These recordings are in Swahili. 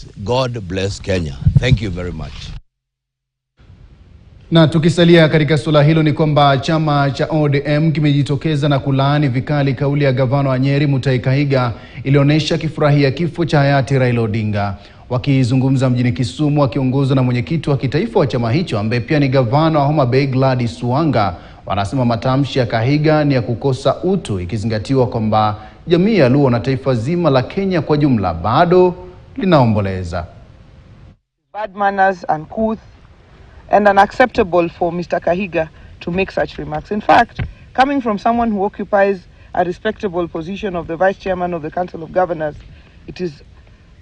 peace. God bless Kenya. Thank you very much. Na tukisalia katika suala hilo ni kwamba chama cha ODM kimejitokeza na kulaani vikali kauli ya gavana wa Nyeri Mombasa Kahiga ilionyesha kifurahia kifo cha hayati Raila Odinga. Wakizungumza mjini Kisumu wakiongozwa na mwenyekiti wa kitaifa wa chama hicho ambaye pia ni gavana wa Homa Bay Gladys Wanga, wanasema matamshi ya Kahiga ni ya kukosa utu, ikizingatiwa kwamba jamii ya Luo na taifa zima la Kenya kwa jumla bado linaomboleza. Bad manners and couth and unacceptable for Mr. Kahiga to make such remarks. In fact, coming from someone who occupies a respectable position of the Vice Chairman of the Council of Governors, it is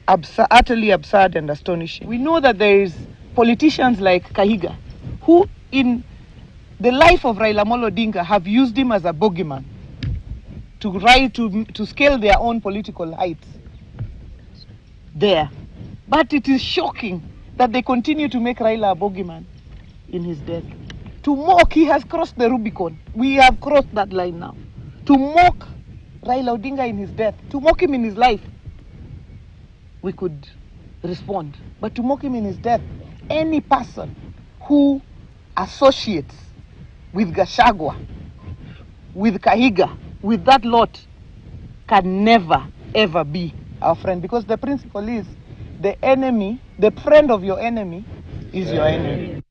utterly absurd and astonishing. We know that there is politicians like Kahiga who in the life of Raila Odinga have used him as a bogeyman to scale their own political heights there. But it is shocking that they continue to make Raila a bogeyman in his death. To mock, he has crossed the Rubicon. We have crossed that line now. To mock Raila Odinga in his death, to mock him in his life, we could respond. But to mock him in his death, any person who associates with Gachagua, with Kahiga, with that lot, can never, ever be our friend. Because the principle is, the enemy, the friend of your enemy is your enemy.